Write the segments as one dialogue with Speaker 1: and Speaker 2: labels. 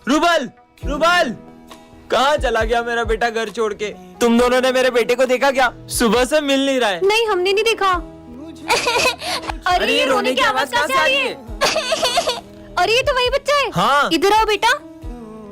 Speaker 1: Rouble, rouble, कहाँ चला गया मेरा बेटा घर छोड़ के? तुम दोनों ने मेरे बेटे को देखा क्या? सुबह से मिल नहीं रहा है।
Speaker 2: नहीं, हमने नहीं देखा।
Speaker 1: अरे ये रोने की आवाज कहाँ से आ रही है?
Speaker 2: अरे ये तो वही बच्चा है।
Speaker 1: हाँ।
Speaker 2: इधर आओ बेटा।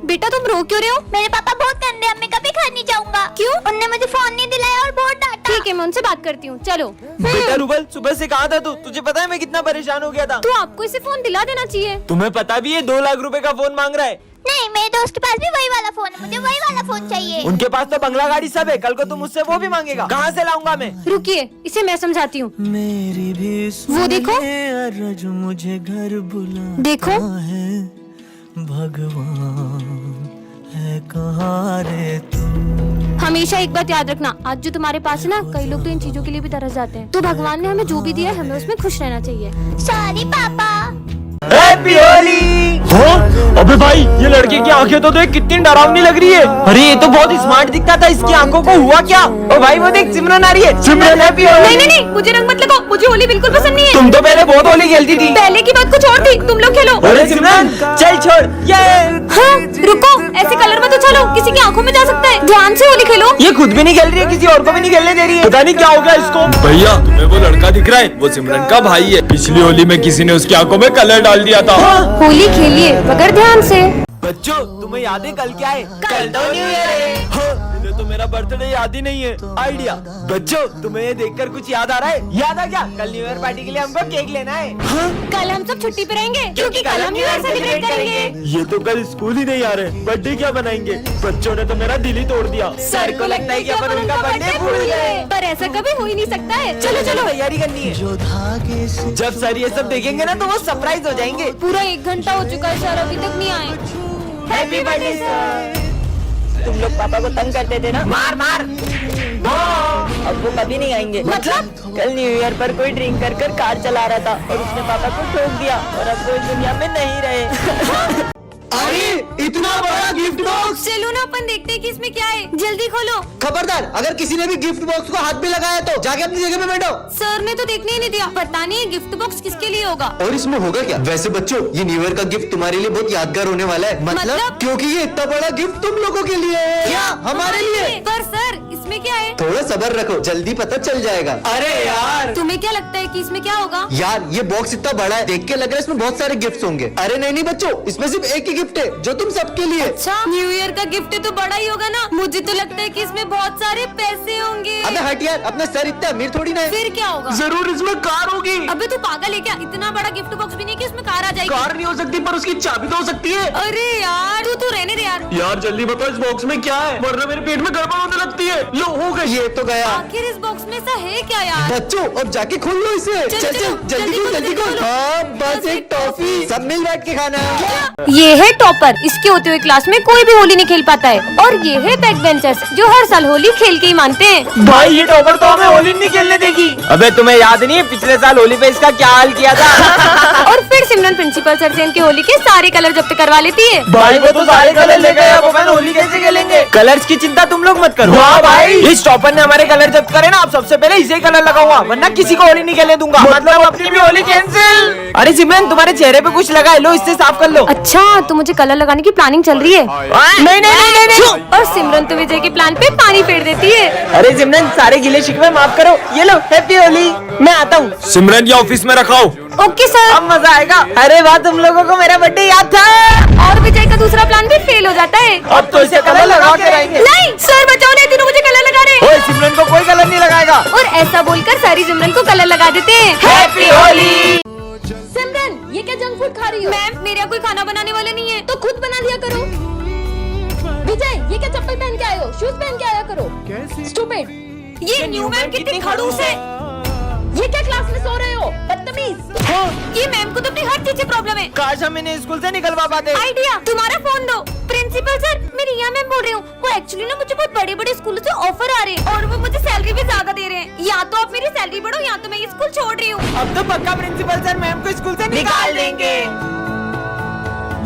Speaker 2: बेटा तुम रो क्यों रहे हो?
Speaker 3: मेरे पापा बहुत गंदे हैं, मैं कभी घर नहीं जाऊंगा।
Speaker 2: क्यों?
Speaker 3: उनने मुझे फोन नहीं दिलाया और बहुत डांटा।
Speaker 2: ठीक है, मैं उनसे बात करती हूँ। चलो।
Speaker 1: बेटा रूबल, सुबह से कहाँ था तू? तुझे पता है मैं कितना परेशान हो गया था।
Speaker 2: तो आपको इसे फोन दिला देना चाहिए।
Speaker 1: तुम्हें पता भी है 2 लाख रुपए का फोन मांग रहा है।
Speaker 3: नहीं, मेरे दोस्त के पास भी वही वाला फोन है, मुझे वही वाला फोन चाहिए।
Speaker 1: उनके पास तो बंगला गाड़ी सब है, कल को तुम मुझसे वो भी मांगेगा। कहाँ से लाऊंगा मैं?
Speaker 2: रुकिए, इसे मैं समझाती हूँ।
Speaker 4: मेरी भी
Speaker 2: वो देखो,
Speaker 4: अरज मुझे घर बुला
Speaker 2: देखो।
Speaker 4: है, भगवान है कहाँ रे तू।
Speaker 2: हमेशा एक बात याद रखना, आज जो तुम्हारे पास है ना, कई लोग तो इन चीजों के लिए भी तरस जाते हैं। तो भगवान ने हमें जो भी दिया है, हमें उसमें खुश रहना चाहिए।
Speaker 3: सॉरी पापा।
Speaker 1: हैप्पी होली। हाँ? अबे भाई, ये लड़के की आंखें तो देख कितनी डरावनी लग रही है। अरे ये तो बहुत स्मार्ट दिखता था, इसकी आंखों को हुआ क्या? ओ भाई वो देख, सिमरन आ रही है। सिमरन हैप्पी होली।
Speaker 2: नहीं नहीं नहीं, मुझे रंग मत लगाओ, मुझे होली बिल्कुल पसंद नहीं है।
Speaker 1: तुम तो पहले बहुत होली खेलती थी।
Speaker 2: पहले की बात कुछ और थी, तुम लोग खेलो।
Speaker 1: अरे सिमरन चल छोड़ ये।
Speaker 2: हाँ, रुको, ऐसे कलर मत उछालो, किसी की आंखों में जा सकता है। ध्यान से होली खेलो।
Speaker 1: ये खुद भी नहीं खेल रही है, किसी और को भी नहीं खेलने दे रही है। पता नहीं क्या हो गया इसको।
Speaker 5: भैया तुम्हें वो लड़का दिख रहा है? वो सिमरन का भाई है। पिछली होली में किसी ने उसकी आंखों में कलर डाल दिया था।
Speaker 2: होली खेलिए मगर ध्यान से।
Speaker 1: बच्चों तुम्हें याद है कल क्या है? कल तो न्यू ईयर है। हाँ, इन्हें तो मेरा बर्थडे याद ही नहीं है। आइडिया। बच्चों तुम्हें ये देखकर कुछ याद आ रहा है? याद आ क्या? कल न्यू ईयर पार्टी के लिए हमको केक लेना है। हाँ?
Speaker 2: कल हम सब छुट्टी पे रहेंगे क्योंकि कल हम न्यू ईयर सेलिब्रेट करेंगे।
Speaker 1: ये तो कल स्कूल ही नहीं आ रहे, बर्थडे क्या बनाएंगे? बच्चों ने तो मेरा दिल ही तोड़ दिया। सर को लगता है कि अपन उनका बर्थडे भूल गए।
Speaker 2: पर ऐसा कभी हो ही नहीं सकता है। चलो चलो,
Speaker 1: तैयारी करनी है।
Speaker 4: जो धागे से
Speaker 1: जब सर ये सब देखेंगे ना तो वो सरप्राइज हो जाएंगे।
Speaker 2: पूरा 1 घंटा हो चुका है, सर अभी तक नहीं आए।
Speaker 1: Happy birthday sir. तुम लोग पापा को तंग करते थे ना? मार मार। अब वो कभी नहीं आएंगे।
Speaker 2: मतलब?
Speaker 1: कल न्यू ईयर पर कोई ड्रिंक कर कर कार चला रहा था और उसने पापा को ठोक दिया और अब वो इस दुनिया में नहीं रहे।
Speaker 6: अरे इतना बड़ा गिफ्ट बॉक्स!
Speaker 2: चलो ना, अपन देखते हैं कि इसमें क्या है। जल्दी खोलो।
Speaker 6: खबरदार, अगर किसी ने भी गिफ्ट बॉक्स को हाथ भी लगाया तो जाके अपनी जगह पे बैठो।
Speaker 2: सर ने तो देखने ही नहीं दिया। पता नहीं ये गिफ्ट बॉक्स किसके लिए होगा।
Speaker 6: और इसमें होगा क्या? वैसे बच्चों, ये न्यू ईयर का गिफ्ट तुम्हारे लिए बहुत यादगार होने वाला है।
Speaker 2: मतलब?
Speaker 6: क्योंकि ये इतना बड़ा गिफ्ट तुम लोगों के लिए है। क्या हमारे लिए?
Speaker 2: पर सर इसमें क्या है?
Speaker 6: थोड़ा सब्र रखो, जल्दी पता चल जाएगा। अरे यार,
Speaker 2: तुम्हें क्या लगता है कि इसमें क्या होगा?
Speaker 6: यार ये बॉक्स इतना बड़ा है, देख के लग रहा है इसमें बहुत सारे गिफ्ट होंगे। अरे नहीं नहीं बच्चों, इसमें सिर्फ एक ही गिफ्ट है जो तुम सबके लिए।
Speaker 2: अच्छा, न्यू ईयर का गिफ्ट तो बड़ा ही होगा ना। मुझे तो लगता है कि इसमें बहुत सारे पैसे होंगे।
Speaker 6: अबे हट यार, अपना सर इतना अमीर थोड़ी ना है।
Speaker 2: फिर क्या होगा?
Speaker 6: जरूर इसमें कार होगी।
Speaker 2: अबे तू पागल है क्या? इतना बड़ा गिफ्ट बॉक्स भी नहीं कि उसमें कार आ जाएगी।
Speaker 6: कार नहीं हो सकती पर उसकी चाबी तो हो सकती है।
Speaker 2: अरे यार तू रहने दे यार।
Speaker 6: यार जल्दी बताओ इस बॉक्स में क्या है, वरना मेरे पेट में गड़बड़ होने लगती है। लो हो गई, ये तो गया।
Speaker 2: आखिर इस बॉक्स में ऐसा है क्या यार?
Speaker 6: बच्चों अब जाके खोल लो इसे।
Speaker 2: चल,
Speaker 6: चल
Speaker 2: चलो,
Speaker 6: चल
Speaker 2: जल्दी
Speaker 6: जल्दी खोल
Speaker 2: खोल,
Speaker 6: जल्दी खोल।
Speaker 2: जल्दी खोलो।
Speaker 6: हाँ बस एक टॉफी, सब मिल बैठ के खाना।
Speaker 2: ये है टॉपर, इसके होते हुए क्लास में कोई भी होली नहीं खेल पाता है। और ये है बैक बेंचर्स, जो हर साल होली खेल के ही मानते हैं।
Speaker 1: भाई ये टॉपर तो हमें होली नहीं खेलने देगी। अबे तुम्हें याद नहीं है पिछले साल होली पे इसका क्या हाल किया था?
Speaker 2: और फिर सिमरन प्रिंसिपल सर से इनके होली के सारे कलर जब्त करवा लेती है।
Speaker 1: भाई वो तो सारे कलर ले गए, अब अपन होली कैसे खेलेंगे? कलर्स की चिंता तुम लोग मत करो। हाँ भाई, इस टॉपर ने हमारे कलर जब्त करे ना, अब सबसे पहले इसे कलर लगाऊंगा, वरना किसी को होली नहीं खेलने दूंगा। मतलब अपनी भी होली कैंसिल। अरे सिमरन तुम्हारे चेहरे पे कुछ लगा है, लो इससे साफ कर लो।
Speaker 2: अच्छा, तो मुझे कलर लगाने की प्लानिंग चल रही है।
Speaker 1: नहीं नहीं नहीं नहीं।
Speaker 2: और सिमरन तो विजय के प्लान पे पानी फेर देती है।
Speaker 1: अरे सिमरन सारे गिले शिकवे माफ करो, ये लो हैप्पी होली। मैं आता हूँ।
Speaker 5: सिमरन ये ऑफिस में रखाओ।
Speaker 2: Okay sir.
Speaker 1: अब मजा आएगा। अरे वाह, तुम लोगों को मेरा बर्थडे याद था।
Speaker 2: और विजय का दूसरा प्लान भी फेल हो जाता है।
Speaker 1: अब तो इसे कलर लगा के रहेंगे।
Speaker 2: नहीं सर, बचाओ, नहीं तीनों मुझे कलर लगा रहे।
Speaker 1: ओए सिमरन को कोई कलर नहीं लगाएगा।
Speaker 2: और ऐसा बोलकर सारी सिमरन को कलर लगा देते हैं।
Speaker 1: हैप्पी होली।
Speaker 2: सिमरन ये क्या जंक फूड खा रही हो? मैम मेरे यहाँ कोई खाना बनाने वाले नहीं है, तो खुद बना लिया करो। विजय ये क्या चप्पल पहन के आए हो? शूज पहन के आया करो। स्टूपिड। ये न्यू मैम कितनी खड़ूस है। ये क्या क्लास में सो रहे हो? बदतमीज। ये मैम को तो अपनी हर चीज से प्रॉब्लम है।
Speaker 1: काश हम इन्हें स्कूल से निकलवा पाते।
Speaker 2: आइडिया, तुम्हारा फोन दो। प्रिंसिपल सर, मैं रिया मैम बोल रही हूँ। वो एक्चुअली ना मुझे बहुत बड़े बड़े स्कूलों से ऑफर आ रहे हैं और वो मुझे सैलरी भी ज्यादा दे रहे हैं। या तो आप मेरी सैलरी बढ़ो या तो मैं ये स्कूल छोड़ रही हूँ।
Speaker 1: अब तो पक्का प्रिंसिपल सर मैम को स्कूल से निकाल देंगे।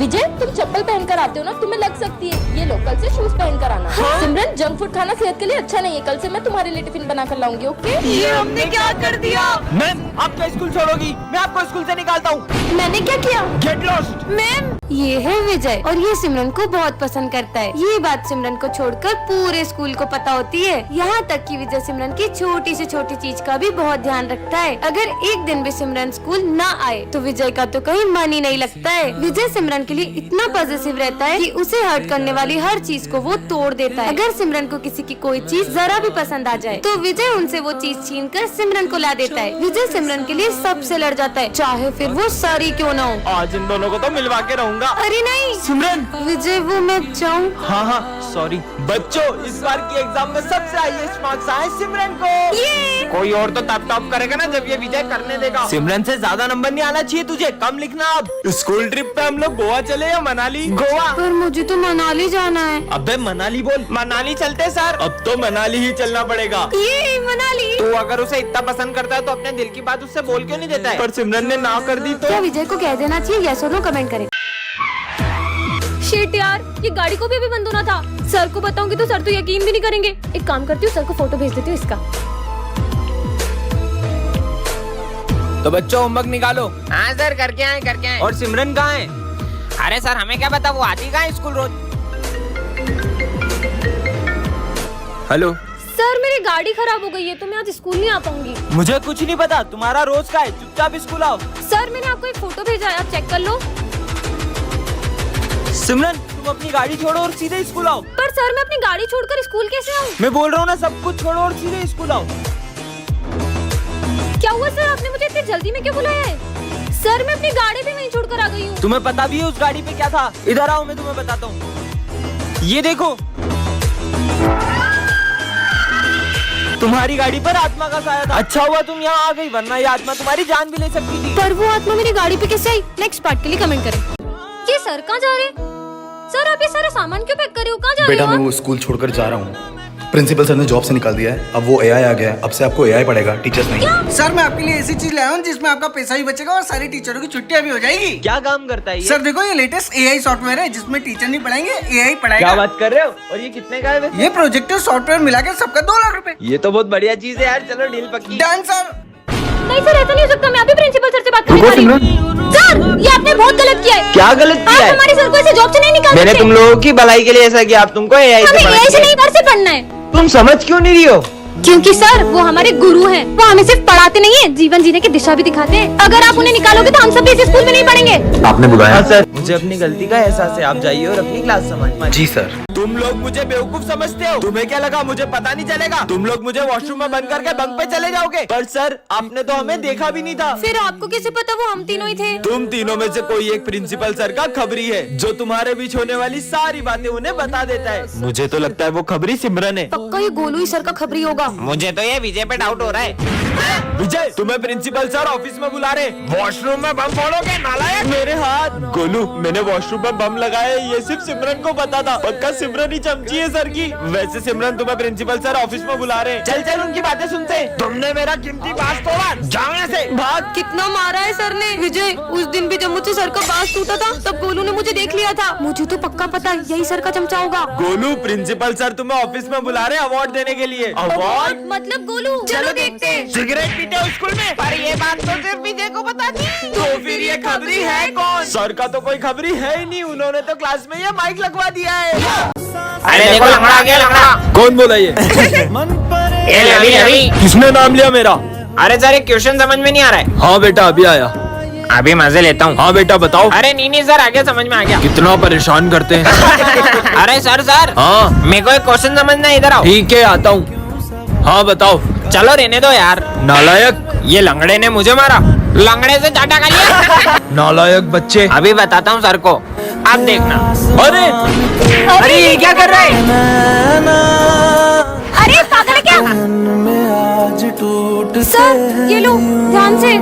Speaker 7: विजय तुम चप्पल पहन कर आते हो ना, तुम्हें लग सकती है। ये लो, कल से शूज पहन कर आना। सिमरन जंक फूड खाना सेहत के लिए अच्छा नहीं है। कल से मैं तुम्हारे लिए टिफिन बना कर लाऊंगी। ओके?
Speaker 2: ये हमने क्या कर दिया?
Speaker 1: मैम आप क्या स्कूल छोड़ोगी? मैं आपको स्कूल से निकालता हूँ।
Speaker 7: मैंने क्या किया?
Speaker 1: Get lost.
Speaker 7: मैम, ये है विजय और ये सिमरन को बहुत पसंद करता है। ये बात सिमरन को छोड़कर पूरे स्कूल को पता होती है। यहाँ तक कि विजय सिमरन की छोटी से छोटी चीज का भी बहुत ध्यान रखता है। अगर एक दिन भी सिमरन स्कूल ना आए तो विजय का तो कहीं मन ही नहीं लगता है। विजय सिमरन के लिए इतना पॉजिटिव रहता है कि उसे हर्ट करने वाली हर चीज को वो तोड़ देता है। अगर सिमरन को किसी की कोई चीज जरा भी पसंद आ जाए तो विजय उनसे वो चीज छीन कर सिमरन को ला देता है। विजय सिमरन के लिए सबसे लड़ जाता है, चाहे फिर वो सारी क्यों ना हो।
Speaker 1: आज इन दोनों को तो मिलवा के रहूंगा।
Speaker 7: अरे नहीं
Speaker 1: सिमरन।
Speaker 7: विजय, वो मैं जाऊँ?
Speaker 1: हाँ हाँ सॉरी। बच्चों, इस बार की एग्जाम में सबसे हाईएस्ट मार्क्स आए सिमरन को। कोई और तो तब टॉप करेगा ना जब ये विजय करने देगा। सिमरन से ज्यादा नंबर नहीं आना चाहिए तुझे, कम लिखना। अब स्कूल ट्रिप पे हम लोग गोवा चले या मनाली? गोवा।
Speaker 7: पर मुझे तो मनाली जाना है।
Speaker 1: अबे मनाली बोल। मनाली चलते सर। अब तो मनाली ही चलना पड़ेगा।
Speaker 7: ये मनाली।
Speaker 1: तू अगर उसे इतना पसंद करता है तो अपने दिल की बात उससे बोल क्यों नहीं देता है? पर सिमरन ने ना कर दी तो?
Speaker 7: क्या विजय को कह देना चाहिए? यस और नो कमेंट करें। शिट यार, ये गाड़ी को भी अभी बंद होना था। सर को बताऊंगी तो सर तो यकीन भी नहीं करेंगे। एक काम करती हूँ, सर को फोटो भेज देती हूँ इसका।
Speaker 1: तो बच्चों होमवर्क निकालो।
Speaker 8: हाँ सर, करके आए।
Speaker 1: और सिमरन कहाँ है?
Speaker 8: अरे सर, हमें क्या पता, वो आती कहाँ है स्कूल रोज।
Speaker 1: हेलो
Speaker 7: सर, मेरी गाड़ी खराब हो गई है तो मैं आज स्कूल नहीं आ पाऊंगी।
Speaker 1: मुझे कुछ नहीं पता, तुम्हारा रोज का है, चुपचाप स्कूल आओ।
Speaker 7: सर, मैंने आपको एक फोटो भेजा है, आप चेक कर लो।
Speaker 1: सिमरन, तुम अपनी गाड़ी छोड़ो और सीधे स्कूल आओ।
Speaker 7: पर सर, मैं अपनी गाड़ी छोड़कर स्कूल कैसे आऊँ?
Speaker 1: मैं बोल रहा हूँ ना, सब कुछ छोड़ो और सीधे स्कूल आओ।
Speaker 7: क्या हुआ सर, आपने मुझे इतनी जल्दी में क्यों बुलाया है? सर, मैं अपनी गाड़ी भी वहीं छोड़कर आ गई हूँ।
Speaker 1: तुम्हें पता भी है उस गाड़ी पे क्या था? इधर आओ, मैं तुम्हें बताता हूँ। ये देखो, तुम्हारी गाड़ी पर आत्मा का साया था। अच्छा हुआ तुम यहाँ आ गई, वरना ये आत्मा तुम्हारी जान भी ले सकती थी।
Speaker 7: पर वो आत्मा मेरी गाड़ी पे कैसे आई? नेक्स्ट पार्ट के लिए कमेंट करें। ये सर कहाँ जा रहे हैं? सर, आप ये सारा सामान क्यों पैक कर रहे हो? कहाँ जा रहे हो?
Speaker 9: बेटा, मैं वो स्कूल छोड़कर जा रहा हूँ। प्रिंसिपल सर ने जॉब से निकाल दिया है। अब वो एआई आ गया है। अब से आपको एआई पढ़ेगा, टीचर्स नहीं।
Speaker 10: सर, मैं आपके लिए ऐसी चीज लाया हूँ जिसमें आपका पैसा भी बचेगा और सारी टीचरों की छुट्टियां भी हो जाएगी।
Speaker 1: क्या काम करता है ये?
Speaker 10: सर देखो, ये लेटेस्ट एआई सॉफ्टवेयर है जिसमें टीचर नहीं पढ़ाएंगे, एआई पढ़ाएगा।
Speaker 1: क्या बात कर रहे हो? और ये कितने का है वैसे?
Speaker 10: ये प्रोजेक्टर सॉफ्टवेयर मिला के सबका 2 लाख रुपए।
Speaker 1: ये तो बहुत बढ़िया चीज है यार, चलो डील पक्की।
Speaker 10: Done sir.
Speaker 7: नहीं सर, ऐसा नहीं हो सकता। मैं अभी प्रिंसिपल सर से बात करने वाली हूँ। सर, ये आपने बहुत गलत किया है।
Speaker 1: क्या गलत किया है?
Speaker 7: आप हमारे सर को ऐसे जॉब से नहीं निकाल
Speaker 1: मैंने
Speaker 7: सकते।
Speaker 1: तुम लोगों की भलाई के लिए ऐसा किया, अब तुमको एआई
Speaker 7: हमें एआई से नहीं, घर से पढ़ना है।
Speaker 1: तुम समझ क्यों नहीं रही हो?
Speaker 7: क्योंकि सर, वो हमारे गुरु हैं। वो हमें सिर्फ पढ़ाते नहीं है, जीवन जीने की दिशा भी दिखाते हैं। अगर आप उन्हें निकालोगे तो हम सब भी इस स्कूल में नहीं पढ़ेंगे।
Speaker 9: आपने बुलाया?
Speaker 1: हाँ सर, मुझे अपनी गलती का एहसास है। आप जाइए और अपनी क्लास संभालिए।
Speaker 9: जी सर।
Speaker 1: तुम लोग मुझे बेवकूफ समझते हो। तुम्हें क्या लगा मुझे पता नहीं चलेगा? तुम लोग मुझे वॉशरूम में बंद करके बंक पे चले जाओगे। पर सर, आपने तो हमें देखा भी नहीं था।
Speaker 7: फिर आपको कैसे पता वो हम तीनों ही थे?
Speaker 1: तुम तीनों में से कोई एक प्रिंसिपल सर का खबरी है, जो तुम्हारे बीच होने वाली सारी बातें उन्हें बता देता है। मुझे तो लगता है वो खबरी सिमरन है।
Speaker 7: पक्का ये गोलू ही सर का खबरी होगा।
Speaker 8: मुझे तो ये विजय पे डाउट हो रहा है।
Speaker 1: विजय, तुम्हें प्रिंसिपल सर ऑफिस में बुला रहे। वॉशरूम में बम फोड़ोगे नालायक? मेरे हाथ। गोलू, मैंने वॉशरूम में बम लगाया, ये सिर्फ सिमरन को पता था। पक्का सिमरन ही चमची है सर की। वैसे सिमरन, तुम्हें प्रिंसिपल सर ऑफिस में बुला रहे। चल चल, उनकी बातें सुनते। तुमने मेरा कीमती बांस तोड़ा, जाओ यहाँ से।
Speaker 7: भाग। कितना मारा है सर ने। विजय, उस दिन भी जब मुझसे सर का बांस टूटा था तब गोलू ने मुझे देख लिया था। मुझे तो पक्का पता यही सर का चमचा होगा।
Speaker 1: गोलू, प्रिंसिपल सर तुम्हें ऑफिस में बुला रहे अवार्ड देने के लिए। अवार्ड
Speaker 7: मतलब गोलू, चलो देखते हैं।
Speaker 1: सिगरेट पीते हो स्कूल में?
Speaker 8: पर ये बात तो सिर्फ विजय को पता थी।
Speaker 1: तो फिर ये खबरी है कौन? सर का तो कोई खबरी है ही नहीं, उन्होंने तो क्लास में ये माइक लगवा दिया है।
Speaker 8: अरे देखो, लंगड़ा आ गया, लंगड़ा।
Speaker 1: कौन बोला ये?
Speaker 8: ये रवि।
Speaker 1: किसने नाम लिया मेरा?
Speaker 8: अरे सर, एक क्वेश्चन समझ में नहीं आ रहा है।
Speaker 1: हाँ बेटा, अभी आया।
Speaker 8: अभी मजे लेता हूँ।
Speaker 1: हाँ बेटा बताओ।
Speaker 8: अरे नहीं सर, आगे समझ में आ गया।
Speaker 1: कितना परेशान करते हैं।
Speaker 8: अरे सर,
Speaker 1: हाँ
Speaker 8: मेरे को एक क्वेश्चन समझना है, इधर आओ।
Speaker 1: ठीक है, आता हूँ। हाँ बताओ।
Speaker 8: चलो रहने दो यार।
Speaker 1: नालायक।
Speaker 8: ये लंगड़े ने मुझे मारा, लंगड़े से चाटा खा लिया।
Speaker 1: नालायक बच्चे।
Speaker 8: अभी बताता हूँ सर को, आप देखना।
Speaker 1: अरे
Speaker 8: ये क्या कर रहे हैं?
Speaker 7: अरे पागल है क्या? सर, ये लो, ध्यान से।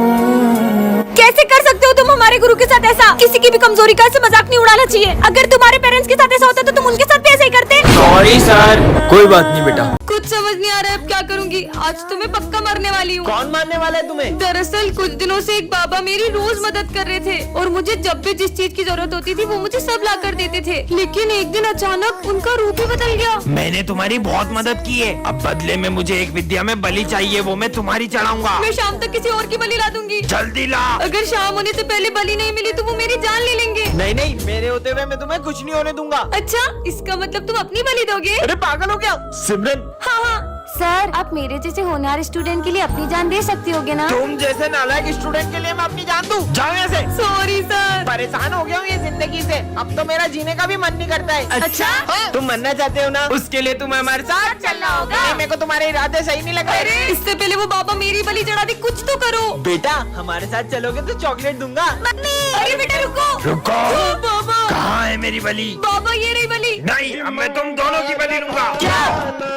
Speaker 7: कैसे कर सकते हो तुम हमारे गुरु के साथ ऐसा? किसी की भी कमजोरी का ऐसे मजाक नहीं उड़ाना चाहिए। अगर तुम्हारे पेरेंट्स के साथ ऐसा होता तो तुम उनके साथ भी ऐसा ही करते।
Speaker 1: Sorry sir. कोई बात नहीं बेटा।
Speaker 7: कुछ समझ समझ नहीं आ रहा है अब क्या करूँगी। आज तो मैं पक्का मरने वाली हूँ।
Speaker 1: कौन मारने वाला है तुम्हें?
Speaker 7: दरअसल कुछ दिनों से एक बाबा मेरी रोज मदद कर रहे थे और मुझे जब भी जिस चीज की जरूरत होती थी वो मुझे सब ला कर देते थे, लेकिन एक दिन अचानक उनका रूप ही बदल गया।
Speaker 8: मैंने तुम्हारी बहुत मदद की है, अब बदले में मुझे एक विद्या में बलि चाहिए, वो मैं तुम्हारी चढ़ाऊंगा।
Speaker 7: मैं शाम तक किसी और की बलि ला दूंगी।
Speaker 8: जल्दी ला।
Speaker 7: अगर शाम होने से पहले बलि नहीं मिली तो वो मेरी जान ले लेंगे।
Speaker 1: नहीं नहीं, मेरे होते हुए मैं तुम्हें कुछ नहीं होने दूंगा।
Speaker 7: अच्छा, इसका मतलब तुम अपनी बलि दोगे?
Speaker 1: अरे पागल हो क्या सिमरन?
Speaker 7: हाँ हाँ सर, आप मेरे जैसे होनहार स्टूडेंट के लिए अपनी जान दे सकती होगे ना?
Speaker 1: तुम जैसे नालायक स्टूडेंट के लिए मैं अपनी जान दूं? जाओ यहाँ से।
Speaker 7: Sorry sir.
Speaker 1: परेशान हो गया हूँ ये जिंदगी से, अब तो मेरा जीने का भी मन नहीं करता है।
Speaker 7: अच्छा?
Speaker 1: हाँ? तुम मरना चाहते हो ना, उसके लिए तुम्हें हमारे साथ चलना होगा। नहीं, मेरे को तुम्हारे इरादे सही नहीं लग
Speaker 7: अरे
Speaker 1: रहे।
Speaker 7: इससे पहले वो बाबा मेरी बलि चढ़ा दी, कुछ तो करो।
Speaker 1: बेटा हमारे साथ चलोगे तो चॉकलेट दूंगा।
Speaker 7: अरे बेटा रुको।
Speaker 8: रुको।
Speaker 7: ओ, बाबा
Speaker 8: कहाँ है मेरी बलि?
Speaker 7: बाबा ये रही बलि।
Speaker 8: नहीं, अब मैं तुम दोनों की बलि लूंगा।
Speaker 1: क्या?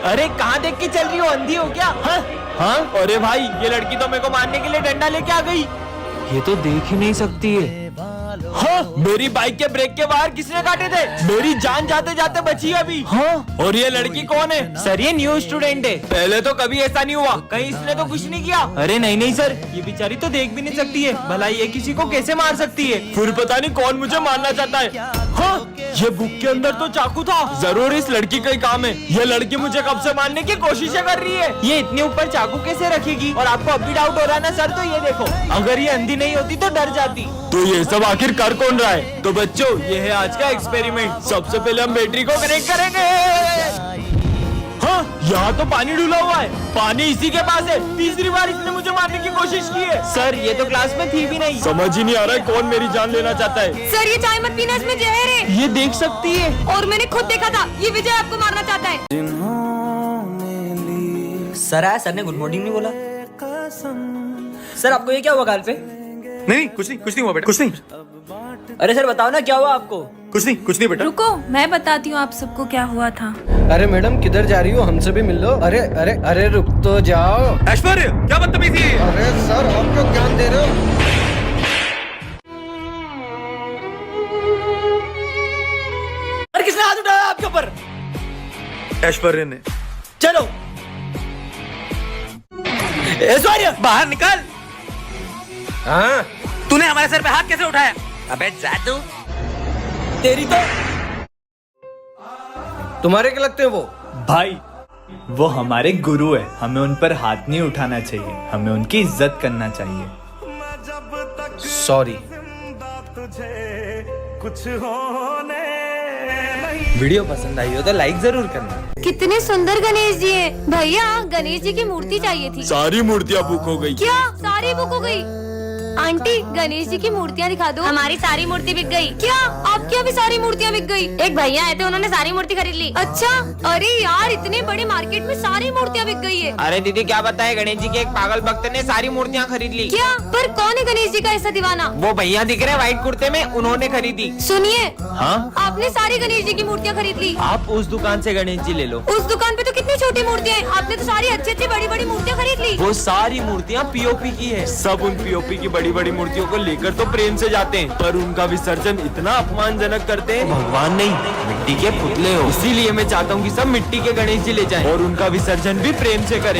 Speaker 1: अरे कहाँ देख के चल रही हो, अंधी हो क्या? हाँ? हाँ? अरे भाई ये लड़की तो मेरे को मारने के लिए डंडा लेके आ गई। ये तो देख ही नहीं सकती है। हाँ? मेरी बाइक के ब्रेक के बाहर किसने काटे थे? मेरी जान जाते जाते बची अभी। हाँ? और ये लड़की कौन है? सर ये न्यू स्टूडेंट है, पहले तो कभी ऐसा नहीं हुआ, कहीं इसने तो कुछ नहीं किया। अरे नहीं नहीं सर, ये बेचारी तो देख भी नहीं सकती है, भला ये किसी को कैसे मार सकती है? फिर पता नहीं कौन मुझे मारना चाहता है। हाँ? ये बुक के अंदर तो चाकू था, जरूर इस लड़की का ही काम है। ये लड़की मुझे कब से मारने की कोशिशें कर रही है। ये इतने ऊपर चाकू कैसे रखेगी? और आपको अब भी डाउट हो रहा है ना सर, तो ये देखो, अगर ये अंधी नहीं होती तो डर जाती। तो ये सब आखिर कर कौन रहा है? तो बच्चों ये है आज का एक्सपेरिमेंट। सबसे पहले हम बैटरी को कनेक्ट करेंगे। हाँ, यहाँ तो पानी डूला हुआ है, पानी इसी के पास है। तीसरी बार इसने मुझे मारने की कोशिश की है। सर ये तो क्लास में थी भी नहीं। समझ ही नहीं आ रहा है कौन मेरी जान लेना चाहता है।
Speaker 7: सर ये चाय मत पीना, इसमें जहर है।
Speaker 1: ये देख सकती है,
Speaker 7: और मैंने खुद देखा था, ये विजय आपको मारना चाहता है।
Speaker 10: सर आया, सर ने गुड मॉर्निंग नहीं बोला। सर आपको ये क्या हुआ गाल पे?
Speaker 9: नहीं कुछ नहीं हुआ बेटा, कुछ नहीं।
Speaker 10: अरे सर बताओ ना क्या हुआ आपको?
Speaker 9: कुछ नहीं बेटा।
Speaker 2: रुको मैं बताती हूँ आप सबको क्या हुआ था।
Speaker 10: अरे मैडम किधर जा रही हो, हमसे भी मिल लो। अरे अरे अरे रुक तो जाओ।
Speaker 9: ऐश्वर्य क्या बदतमीजी है?
Speaker 10: अरे सर आप क्यों ज्ञान दे रहे हो? अरे किसने हाथ उठाया आपके ऊपर?
Speaker 9: ऐश्वर्य ने।
Speaker 10: चलो ऐश्वर्य बाहर निकल।
Speaker 8: हाँ?
Speaker 10: तूने हमारे सर पे हाथ कैसे उठाया?
Speaker 8: अबे जा तू।
Speaker 10: तेरी तो तुम्हारे क्या लगते हैं वो?
Speaker 11: भाई वो हमारे गुरु है, हमें उन पर हाथ नहीं उठाना चाहिए, हमें उनकी इज्जत करना चाहिए।
Speaker 10: सॉरी।
Speaker 1: वीडियो पसंद आई हो तो लाइक जरूर करना।
Speaker 7: कितने सुंदर गणेश जी हैं। भैया गणेश जी की मूर्ति चाहिए थी।
Speaker 5: सारी मूर्तियाँ बुक हो गई।
Speaker 7: क्या सारी बुक हो गई? आंटी गणेश जी की मूर्तियाँ दिखा दो। हमारी सारी मूर्ति बिक गई। क्या आपकी यहाँ भी सारी मूर्तियाँ बिक गई? एक भैया आए थे, उन्होंने सारी मूर्ति खरीद ली। अच्छा? अरे यार इतने बड़े मार्केट में सारी मूर्तियाँ बिक गई है।
Speaker 8: अरे दीदी क्या बताए, गणेश जी के एक पागल भक्त ने सारी मूर्तियाँ खरीद ली।
Speaker 7: क्या? पर कौन है गणेश जी का ऐसा दीवाना?
Speaker 8: वो भैया दिख रहे व्हाइट कुर्ते में, उन्होंने खरीदी।
Speaker 7: सुनिए,
Speaker 1: हाँ?
Speaker 7: आपने सारी गणेश जी की मूर्तियाँ खरीद ली।
Speaker 1: आप उस दुकान से गणेश जी ले लो।
Speaker 7: उस दुकान पे तो कितनी छोटी मूर्तियाँ हैं, आपने तो सारी अच्छी अच्छी बड़ी बड़ी मूर्तियाँ खरीद ली।
Speaker 1: वो सारी मूर्तियाँ पीओपी की है। सब उन पीओपी की बड़ी बड़ी मूर्तियों को लेकर तो प्रेम से जाते हैं, पर उनका विसर्जन इतना अपमानजनक करते हैं, भगवान नहीं मिट्टी के पुतले हो। इसीलिए मैं चाहता हूँ कि सब मिट्टी के गणेश जी ले जाएं और उनका विसर्जन भी प्रेम से करें।